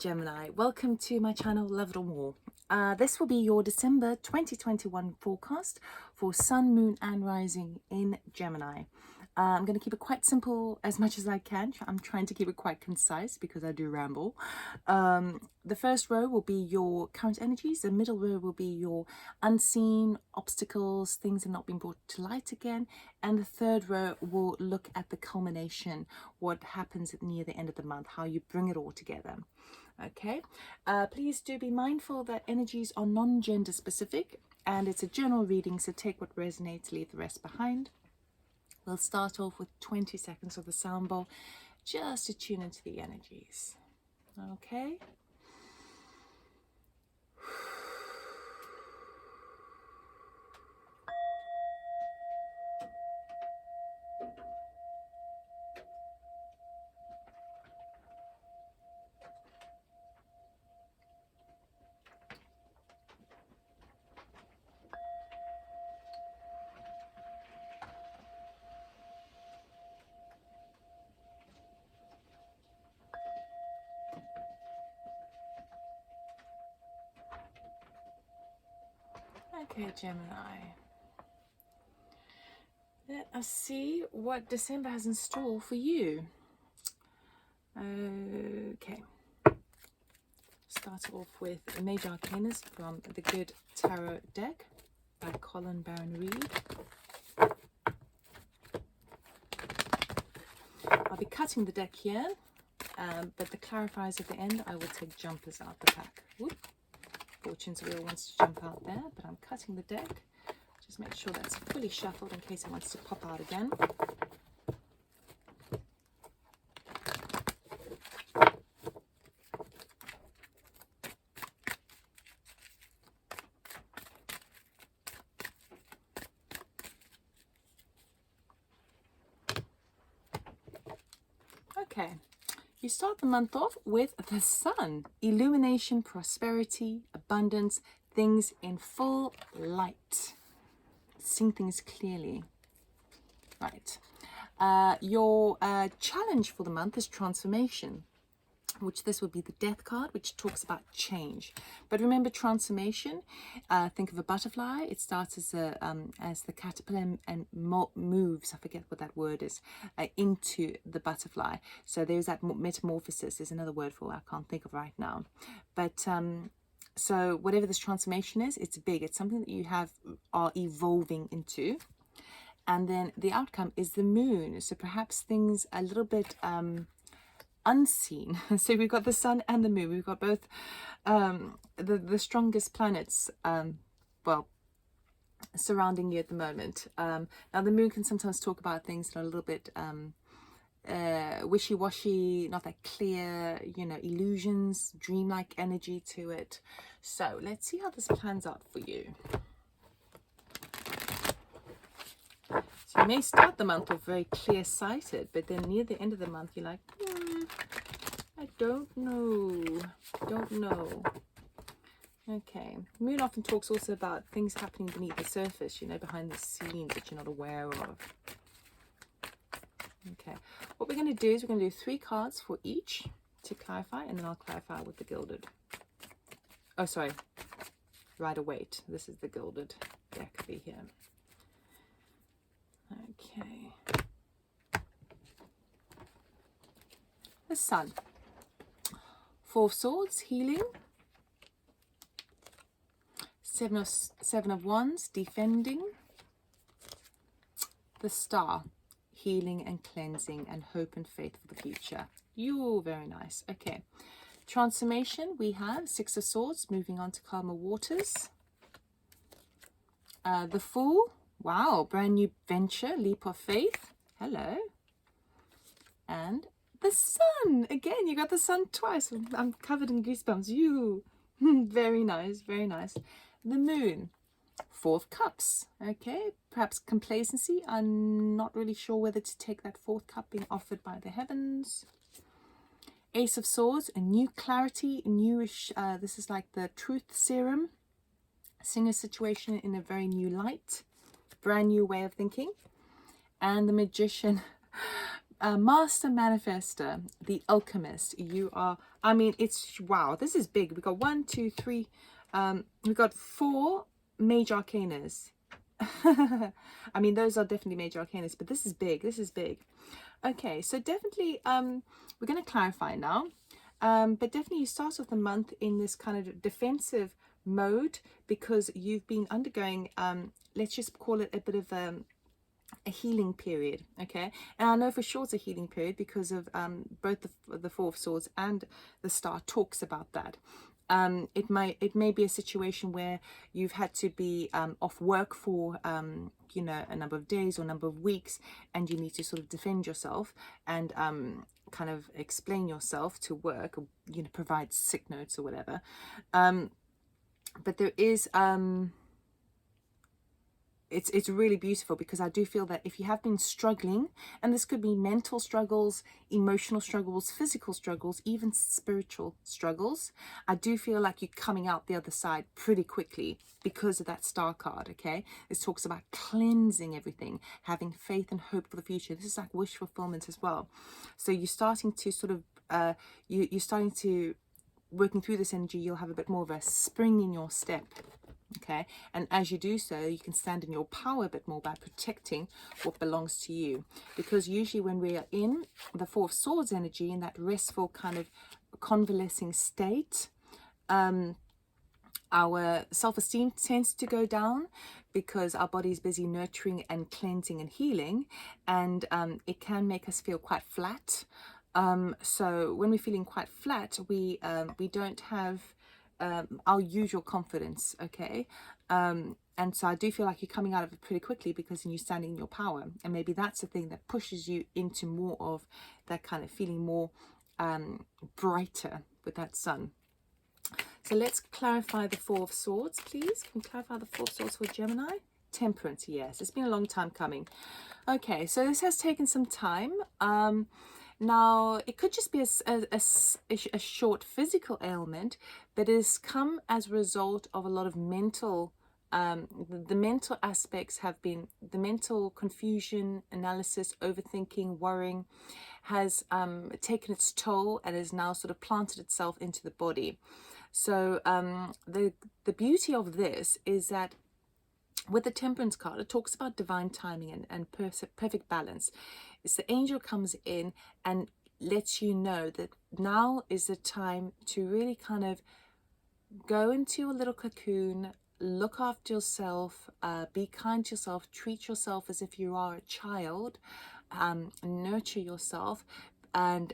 Gemini, welcome to my channel Love It or More. This will be your December 2021 forecast for Sun, Moon and Rising in Gemini. I'm going to keep it quite simple as much as I can. I'm trying to keep it quite concise because I do ramble. The first row will be your current energies. The middle row will be your unseen obstacles, things that have not been brought to light again. And the third row will look at the culmination, what happens near the end of the month, how you bring it all together. Okay, please do be mindful that energies are non-gender specific and it's a general reading, so take what resonates, leave the rest behind. We'll start off with 20 seconds of the sound bowl just to tune into the energies. Okay. Okay, Gemini. Let us see what December has in store for you. Okay. Start off with Major Arcanas from the Good Tarot deck by Colin Baron Reed. I'll be cutting the deck here, but the clarifiers at the end, I will take jumpers out the pack. Whoop. Fortune's Wheel wants to jump out there, but I'm cutting the deck. Just make sure that's fully shuffled in case it wants to pop out again. Okay, you start the month off with the Sun. Illumination, prosperity, abundance, things in full light. Seeing things clearly. Right. Your challenge for the month is transformation, which this would be the Death card, which talks about change. But remember, transformation, think of a butterfly. It starts as the caterpillar and moves, I forget what that word is, into the butterfly. So there's that metamorphosis. There's another word for it I can't think of right now. But so whatever this transformation is, it's big. It's something that you are evolving into. And then the outcome is the moon. So perhaps things a little bit unseen. So we've got the Sun and the moon. We've got both the strongest planets, well, surrounding you at the moment. Now the moon can sometimes talk about things that are a little bit wishy-washy, not that clear, you know, illusions, dreamlike energy to it. So let's see how this plans out for you. So you may start the month off very clear-sighted, but then near the end of the month you're like, I don't know. Okay, moon often talks also about things happening beneath the surface, you know, behind the scenes that you're not aware of. Okay, what we're going to do is we're going to do 3 cards for each to clarify, and then I'll clarify with the gilded. Oh, sorry, Rider-Waite. This is the gilded deck for here. Okay. The Sun. 4 of Swords, healing. 7 of Wands, defending. The Star, healing and cleansing and hope and faith for the future. You're very nice. Okay. Transformation, we have 6 of Swords, moving on to calmer waters. The Fool. Wow, brand new venture, leap of faith. Hello. And the Sun. Again, you got the Sun twice. I'm covered in goosebumps. You. Very nice, very nice. The Moon. 4 of Cups. Okay, perhaps complacency. I'm not really sure whether to take that 4th cup being offered by the heavens. Ace of Swords, a new clarity, a newish, this is like the truth serum. Seeing a situation in a very new light. Brand new way of thinking. And the Magician, Master manifester, the alchemist. You are, I mean, it's, wow, this is big. We got 1, 2, 3, we got 4 major arcanas. I mean, those are definitely major arcanas, but this is big. This is big. Okay, so definitely, we're going to clarify now. But definitely you start off the month in this kind of defensive mode because you've been undergoing, let's just call it a bit of a healing period. Okay, and I know for sure it's a healing period because of both the Four of Swords and the Star talks about that. It may be a situation where you've had to be off work for you know, a number of days or a number of weeks, and you need to sort of defend yourself and kind of explain yourself to work, or, you know, provide sick notes or whatever. But there is it's really beautiful because I do feel that if you have been struggling, and this could be mental struggles, emotional struggles, physical struggles, even spiritual struggles, I do feel like you're coming out the other side pretty quickly because of that Star card. Okay, this talks about cleansing everything, having faith and hope for the future. This is like wish fulfillment as well. So you're starting to sort of you're starting to, working through this energy, you'll have a bit more of a spring in your step. Okay, and as you do so, you can stand in your power a bit more by protecting what belongs to you. Because usually when we are in the Four of Swords energy, in that restful kind of convalescing state, our self-esteem tends to go down because our body is busy nurturing and cleansing and healing, and it can make us feel quite flat. So when we're feeling quite flat, we don't have our usual confidence. Okay, and so I do feel like you're coming out of it pretty quickly because you're standing in your power, and maybe that's the thing that pushes you into more of that kind of feeling more brighter with that sun. So let's clarify the Four of Swords, please. Can you clarify the Four of Swords for Gemini? Temperance, yes, it's been a long time coming. Okay, so this has taken some time. Now, it could just be a short physical ailment, but it has come as a result of a lot of mental, the mental aspects have been, the mental confusion, analysis, overthinking, worrying has taken its toll and has now sort of planted itself into the body. So the beauty of this is that with the Temperance card, it talks about divine timing and perfect balance. It's the angel comes in and lets you know that now is the time to really kind of go into a little cocoon, look after yourself, be kind to yourself, treat yourself as if you are a child, nurture yourself, and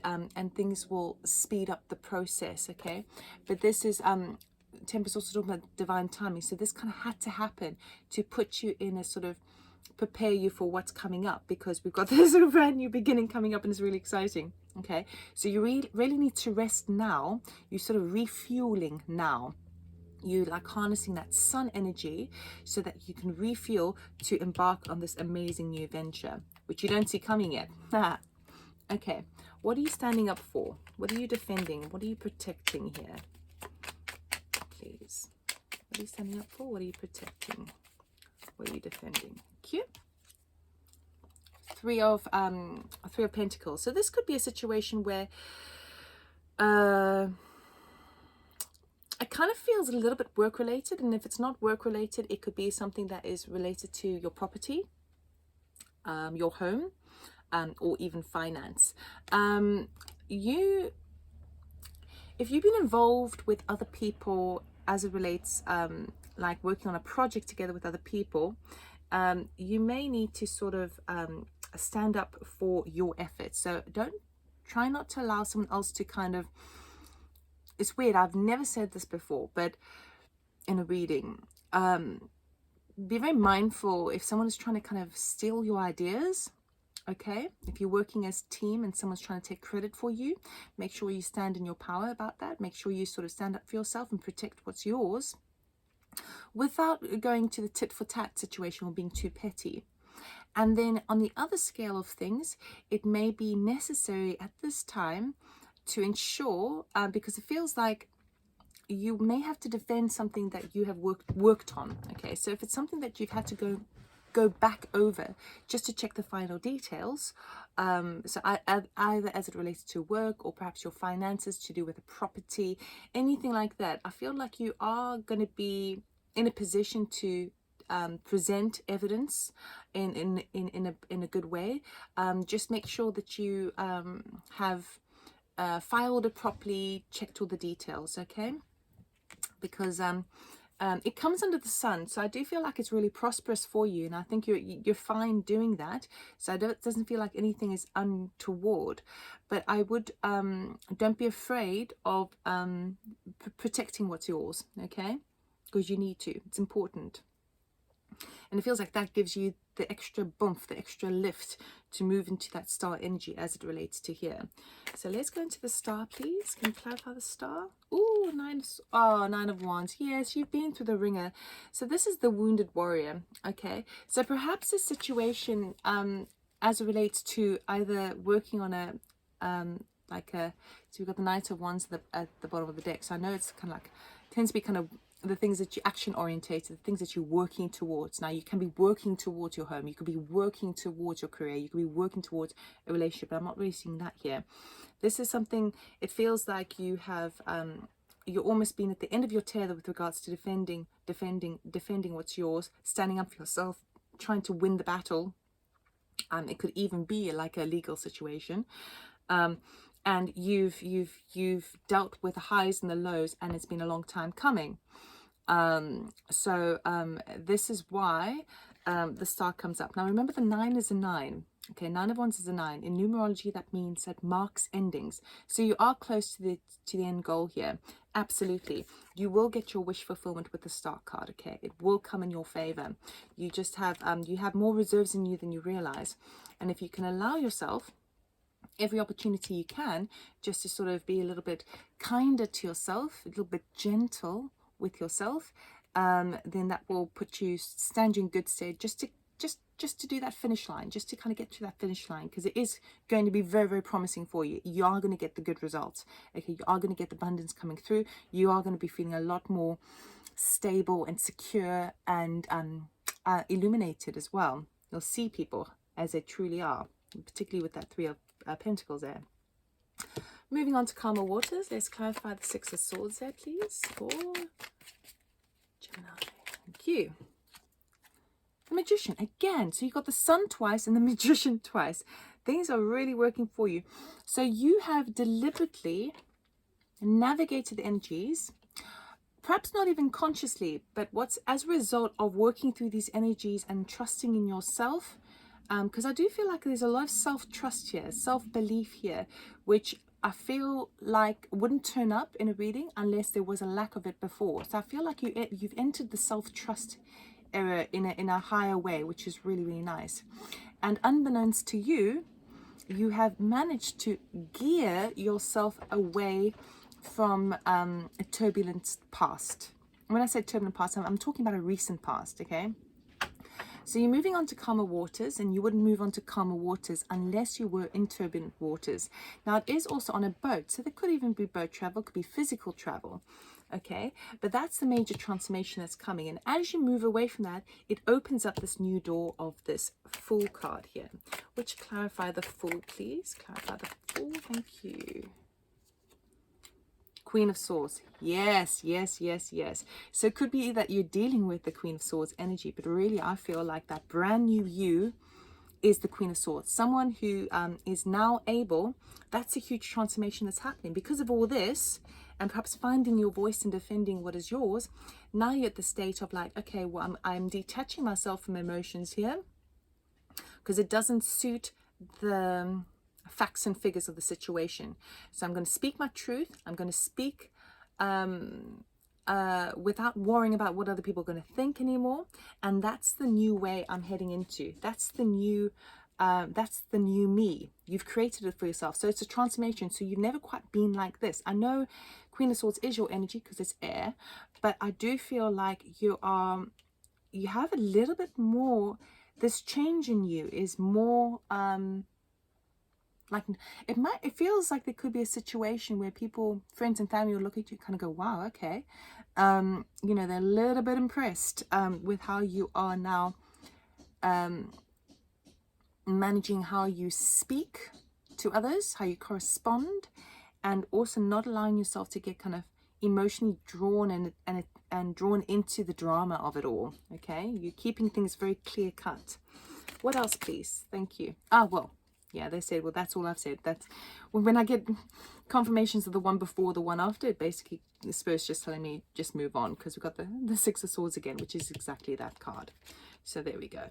things will speed up the process. Okay, but this is Temperance also talking about divine timing, so this kind of had to happen to put you in a sort of prepare you for what's coming up, because we've got this brand new beginning coming up and it's really exciting. Okay, so you really need to rest now. You're sort of refueling now. You like harnessing that sun energy so that you can refuel to embark on this amazing new venture, which you don't see coming yet. Okay, what are you standing up for? What are you defending? What are you protecting here? Please. What are you standing up for? What are you protecting? What are you defending? Cute. Three of Pentacles. So this could be a situation where it kind of feels a little bit work related, and if it's not work related, it could be something that is related to your property, your home, or even finance. If you've been involved with other people as it relates, like working on a project together with other people, you may need to sort of stand up for your efforts. So try not to allow someone else to kind of, it's weird, I've never said this before, but in a reading, be very mindful if someone is trying to kind of steal your ideas. Okay, if you're working as a team and someone's trying to take credit for you, make sure you stand in your power about that. Make sure you sort of stand up for yourself and protect what's yours without going to the tit for tat situation or being too petty. And then on the other scale of things, it may be necessary at this time to ensure, because it feels like you may have to defend something that you have worked on. Okay, so if it's something that you've had to go go back over just to check the final details. So either as it relates to work, or perhaps your finances, to do with a property, anything like that. I feel like you are going to be in a position to present evidence in a good way. Just make sure that you have filed it properly, checked all the details, okay? Because it comes under the sun, so I do feel like it's really prosperous for you, and I think you're fine doing that. So it doesn't feel like anything is untoward, but I would don't be afraid of protecting what's yours, okay? Because you need to. It's important. And it feels like that gives you the extra bump, the extra lift to move into that star energy as it relates to here. So let's go into the star, please. Can you clarify the star? Ooh, Nine of Wands. Yes, you've been through the ringer. So this is the wounded warrior, okay? So perhaps a situation as it relates to either working on a, so we've got the Knight of Wands at the bottom of the deck. So I know it's kind of like, tends to be kind of the things that you action orientated, the things that you're working towards. Now you can be working towards your home, you could be working towards your career, you could be working towards a relationship, but I'm not really seeing that here. This is something, it feels like you have you're almost been at the end of your tether with regards to defending what's yours, standing up for yourself, trying to win the battle. It could even be like a legal situation. And you've dealt with the highs and the lows, and it's been a long time coming. This is why the star comes up. Now remember, the 9 is a 9. Okay, 9 of Wands is a 9. In numerology, that means that marks endings. So you are close to the end goal here. Absolutely. You will get your wish fulfillment with the star card, okay? It will come in your favor. You just have you have more reserves in you than you realize. And if you can allow yourself every opportunity you can, just to sort of be a little bit kinder to yourself, a little bit gentle with yourself, then that will stand you in good stead just to do that finish line, just to kind of get to that finish line, because it is going to be very, very promising for you. You are going to get the good results, okay? You are going to get the abundance coming through. You are going to be feeling a lot more stable and secure and illuminated as well. You'll see people as they truly are, particularly with that 3 of Pentacles there. Moving on to calmer waters, let's clarify the 6 of Swords there, please, for Gemini. Thank you. The Magician again. So you got the Sun twice and the Magician twice. Things are really working for you. So you have deliberately navigated the energies, perhaps not even consciously, but what's as a result of working through these energies and trusting in yourself. Because I do feel like there's a lot of self-trust here, self-belief here, which I feel like wouldn't turn up in a reading unless there was a lack of it before. So I feel like you've entered the self-trust era in a higher way, which is really, really nice. And unbeknownst to you, you have managed to gear yourself away from a turbulent past. When I say turbulent past, I'm talking about a recent past, okay? So you're moving on to calmer waters, and you wouldn't move on to calmer waters unless you were in turbulent waters. Now it is also on a boat, so there could even be boat travel, could be physical travel, okay? But that's the major transformation that's coming. And as you move away from that, it opens up this new door of this Fool card here. Which clarify the Fool, please. Clarify the Fool, thank you. Queen of Swords. Yes, yes, yes, yes. So it could be that you're dealing with the Queen of Swords energy, but really I feel like that brand new you is the Queen of Swords. Someone who is now able, that's a huge transformation that's happening. Because of all this, and perhaps finding your voice and defending what is yours, now you're at the state of like, okay, well, I'm detaching myself from emotions here, because it doesn't suit the facts and figures of the situation. So I'm going to speak my truth. I'm going to speak without worrying about what other people are going to think anymore. And that's the new way I'm heading into. That's the new me. You've created it for yourself. So it's a transformation. So you've never quite been like this. I know Queen of Swords is your energy because it's air, but I do feel like you have a little bit more. This change in you is more like it feels like there could be a situation where people, friends and family will look at you and kind of go, wow, okay, you know, they're a little bit impressed with how you are now managing how you speak to others, how you correspond, and also not allowing yourself to get kind of emotionally drawn and drawn into the drama of it all. Okay, you're keeping things very clear cut. What else, please? Thank you. Well, yeah, they said, well, that's all I've said. That's when I get confirmations of the one before, the one after, it basically, the Spirit's just telling me, just move on, because we've got the Six of Swords again, which is exactly that card. So there we go.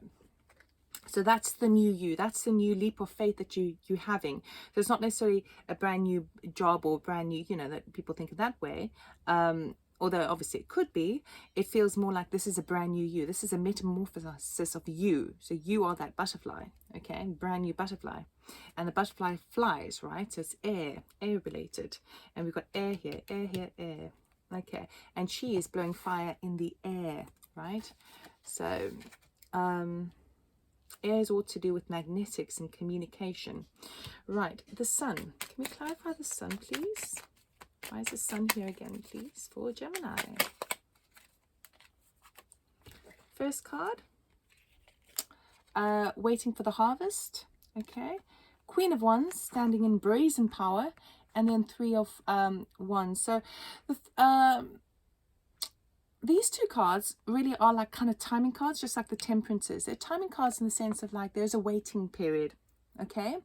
So that's the new you. That's the new leap of faith that you're having. So it's not necessarily a brand new job or brand new, that people think of that way. Although obviously it could be. It feels more like this is a brand new you. This is a metamorphosis of you. So you are that butterfly, okay? Brand new butterfly. And the butterfly flies, right? So it's air related. And we've got air here, air. Okay. And she is blowing fire in the air, right? So, air is all to do with magnetics and communication. Right, the sun. Can we clarify the sun, please? Why is the sun here again, please, for Gemini? First card. Waiting for the harvest. Okay. Queen of Wands, standing in brazen power. And then Three of Wands. So, these two cards really are like kind of timing cards, just like the Temperances. They're timing cards in the sense of like there's a waiting period, okay,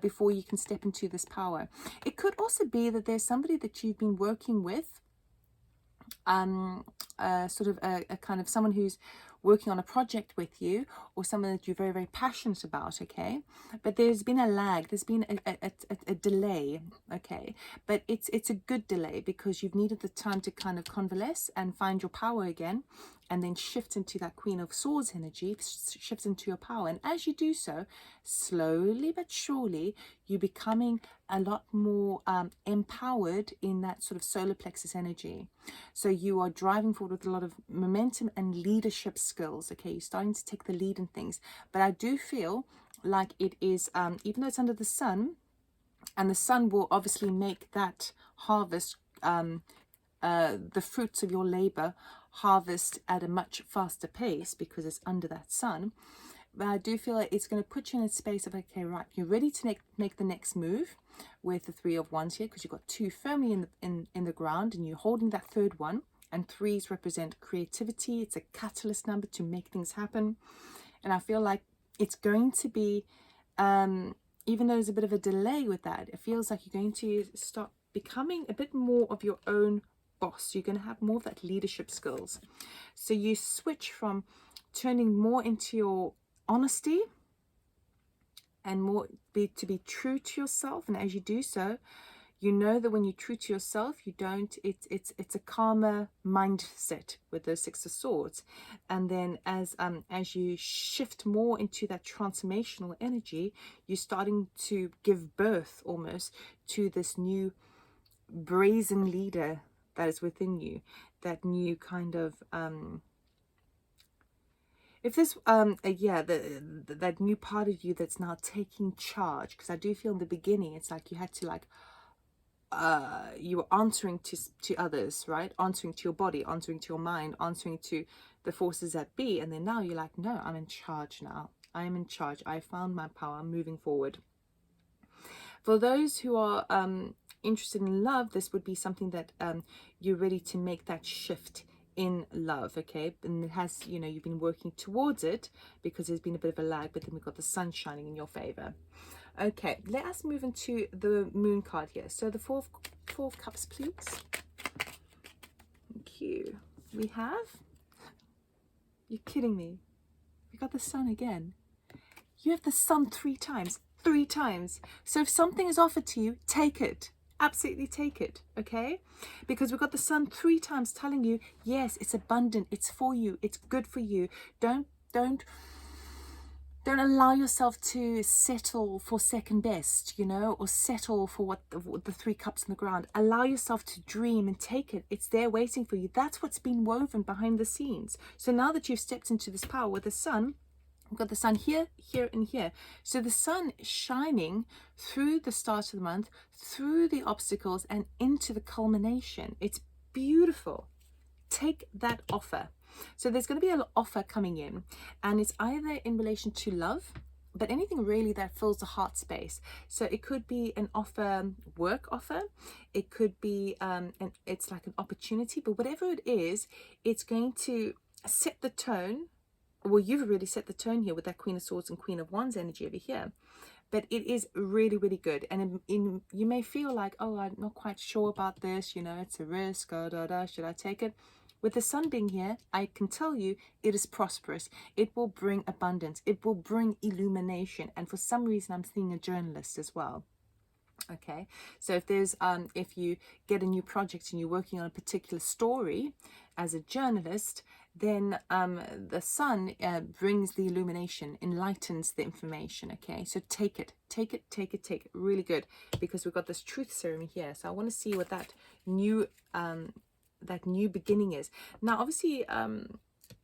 before you can step into this power. It could also be that there's somebody that you've been working with, sort of a kind of someone who's working on a project with you, or someone that you're very, very passionate about, okay? But there's been a lag, there's been a delay, okay? But it's a good delay because you've needed the time to kind of convalesce and find your power again, and then shift into that Queen of Swords energy, shift into your power. And as you do so, slowly but surely, you're becoming a lot more empowered in that sort of solar plexus energy. So you are driving forward with a lot of momentum and leadership skills, okay? You're starting to take the lead in things. But I do feel like it is, even though it's under the sun, and the sun will obviously make that harvest, the fruits of your labor, harvest at a much faster pace because it's under that sun. But I do feel like it's going to put you in a space of, okay, right, you're ready to make the next move with the Three of Wands here, because you've got two firmly in the ground, and you're holding that third one. And threes represent creativity. It's a catalyst number to make things happen. And I feel like it's going to be, even though there's a bit of a delay with that, it feels like you're going to start becoming a bit more of your own boss. You're going to have more of that leadership skills. So you switch from turning more into your honesty and more to be true to yourself. And as you do so, you know that when you're true to yourself, you don't, it's a calmer mindset with the Six of Swords. And then as you shift more into that transformational energy, you're starting to give birth almost to this new brazen leader that is within you, that new kind of if this that new part of you that's now taking charge. Because I do feel in the beginning it's like you had to like you were answering to others, right? Answering to your body, answering to your mind, answering to the forces that be. And then now you're like, no, I'm in charge now. I am in charge. I found my power. I'm moving forward. For those who are interested in love, this would be something that you're ready to make that shift in love, okay? And it has, you've been working towards it because there's been a bit of a lag, but then we've got the sun shining in your favor. Okay, let us move into the moon card here. So the four of cups, please. Thank you. We have, you're kidding me, we got the sun again. You have the sun three times. So if something is offered to you, take it. Absolutely take it, okay? Because we've got the sun three times telling you, yes, it's abundant, it's for you, it's good for you. Don't allow yourself to settle for second best, or settle for what the three cups in the ground. Allow yourself to dream and take it. It's there waiting for you. That's what's been woven behind the scenes. So now that you've stepped into this power with the sun, we've got the sun here, here, and here. So the sun shining through the start of the month, through the obstacles, and into the culmination. It's beautiful. Take that offer. So there's going to be an offer coming in, and it's either in relation to love, but anything really that fills the heart space. So it could be an offer, work offer. It could be, it's like an opportunity, but whatever it is, it's going to set the tone. Well, you've already set the tone here with that Queen of Swords and Queen of Wands energy over here. But it is really, really good. And you may feel like, oh, I'm not quite sure about this. You know, it's a risk. Should I take it? With the sun being here, I can tell you it is prosperous. It will bring abundance. It will bring illumination. And for some reason, I'm seeing a journalist as well. Okay, so if there's if you get a new project and you're working on a particular story as a journalist, then the sun brings the illumination, enlightens the information. Okay, so take it, really good, because we've got this truth serum here. So I want to see what that new beginning is. Now obviously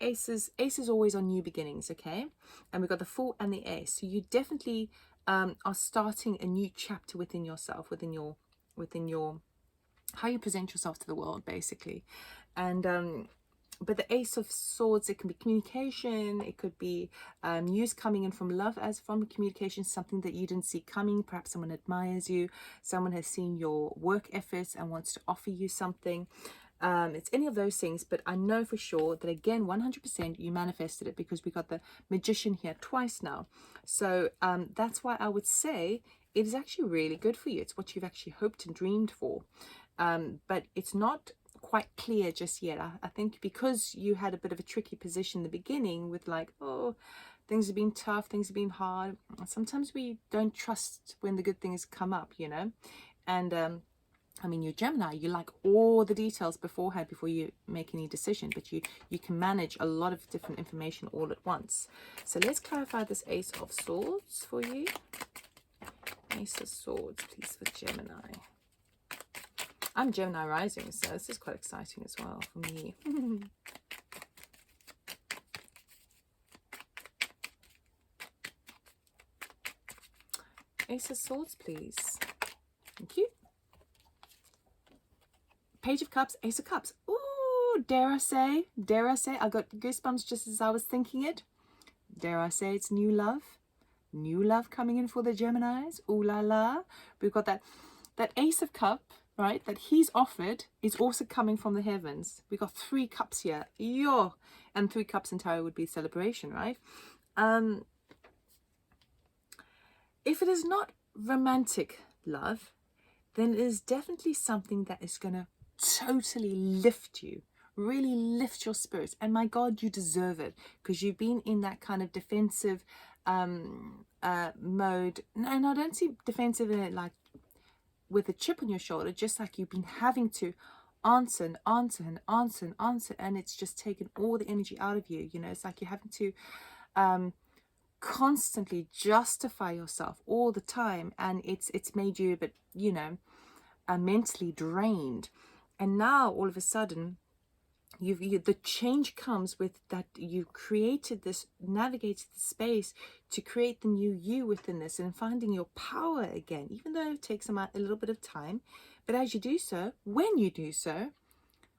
ace is always on new beginnings. Okay, and we've got the Fool and the Ace, so you definitely are starting a new chapter within yourself, within your how you present yourself to the world, basically. And but the Ace of Swords, it can be communication, it could be news coming in from love, as from communication, something that you didn't see coming. Perhaps someone admires you, someone has seen your work efforts and wants to offer you something. It's any of those things, but I know for sure that, again, 100% you manifested it, because we got the Magician here twice now. So that's why I would say it is actually really good for you. It's what you've actually hoped and dreamed for, but it's not quite clear just yet. I think because you had a bit of a tricky position in the beginning with like, oh, things have been tough, things have been hard. Sometimes we don't trust when the good things come up, you know. And I mean, you're Gemini, you like all the details beforehand before you make any decision, but you can manage a lot of different information all at once. So let's clarify this Ace of Swords for you. Ace of Swords, please, for Gemini. I'm Gemini rising, so this is quite exciting as well for me. Ace of Swords, please. Thank you. Page of Cups, Ace of Cups. Ooh, dare I say, I got goosebumps just as I was thinking it. Dare I say it's new love coming in for the Geminis. Ooh la la. We've got that Ace of Cup, right, that he's offered is also coming from the heavens. We've got 3 cups here. Yo! And 3 cups in tarot would be celebration, right? If it is not romantic love, then it is definitely something that is going to totally lift you, really lift your spirits. And my God, you deserve it, because you've been in that kind of defensive mode. And I don't see defensive in it like with a chip on your shoulder, just like you've been having to answer and answer and answer and answer, and it's just taken all the energy out of you. You know, it's like you're having to constantly justify yourself all the time, and it's made you a bit, you know, mentally drained. And now all of a sudden the change comes with that you've created this, navigated the space to create the new you within this, and finding your power again, even though it takes a little bit of time. But as you do so, when you do so,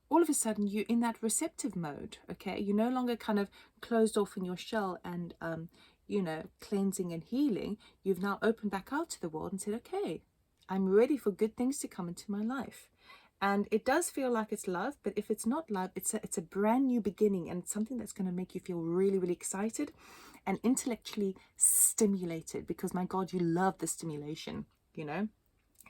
all of a sudden you're in that receptive mode. Okay, you're no longer kind of closed off in your shell and you know, cleansing and healing. You've now opened back out to the world and said, okay, I'm ready for good things to come into my life. And it does feel like it's love, but if it's not love, it's a brand new beginning, and it's something that's going to make you feel really, really excited and intellectually stimulated, because my God, you love the stimulation, you know.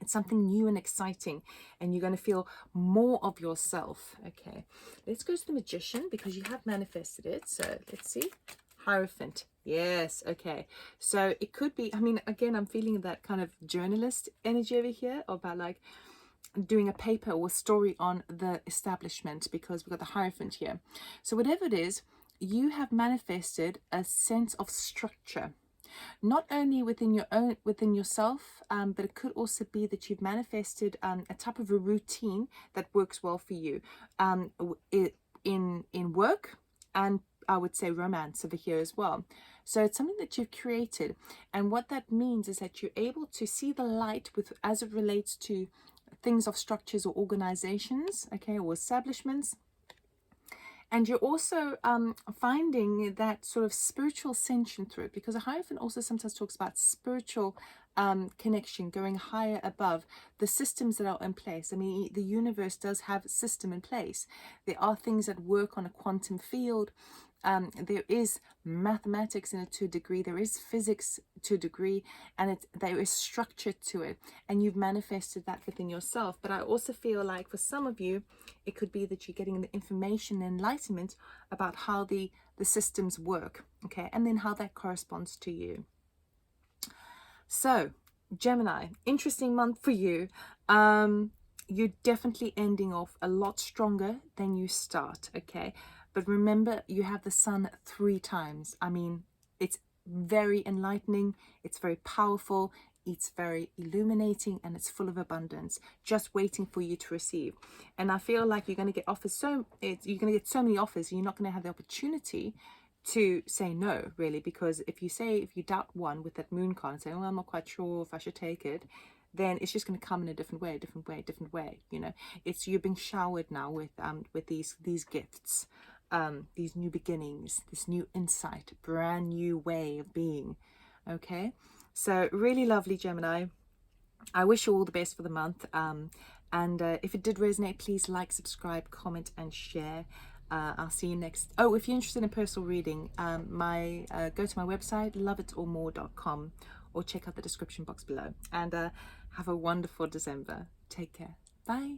It's something new and exciting, and you're going to feel more of yourself. Okay, let's go to the Magician, because you have manifested it. So let's see. Hierophant. Yes. Okay, so it could be, I mean, again, I'm feeling that kind of journalist energy over here, about like doing a paper or a story on the establishment, because we've got the Hierophant here. So whatever it is, you have manifested a sense of structure, not only within yourself, but it could also be that you've manifested a type of a routine that works well for you in work, and I would say romance over here as well. So it's something that you've created, and what that means is that you're able to see the light with, as it relates to things of structures or organizations, okay, or establishments. And you're also finding that sort of spiritual ascension through it, because a Hierophant also sometimes talks about spiritual connection, going higher above the systems that are in place. I mean, the universe does have a system in place. There are things that work on a quantum field. There is mathematics in it to a degree, there is physics to a degree, and there is structure to it, and you've manifested that within yourself. But I also feel like for some of you, it could be that you're getting the information and enlightenment about how the systems work, okay, and then how that corresponds to you. So Gemini, interesting month for you. You're definitely ending off a lot stronger than you start, okay? But remember, you have the sun 3 times. I mean, it's very enlightening, it's very powerful, it's very illuminating, and it's full of abundance, just waiting for you to receive. And I feel like you're going to get offers, you're going to get so many offers, you're not going to have the opportunity to say no, really, because if you doubt one with that moon card and say, oh, I'm not quite sure if I should take it, then it's just going to come in a different way, you know. It's, you're being showered now with these gifts, these new beginnings, this new insight, brand new way of being. Okay, so really lovely, Gemini. I wish you all the best for the month, and if it did resonate, please like, subscribe, comment, and share. I'll see you next. Oh, if you're interested in personal reading, go to my website, loveitormore.com, or check out the description box below. And have a wonderful December. Take care. Bye.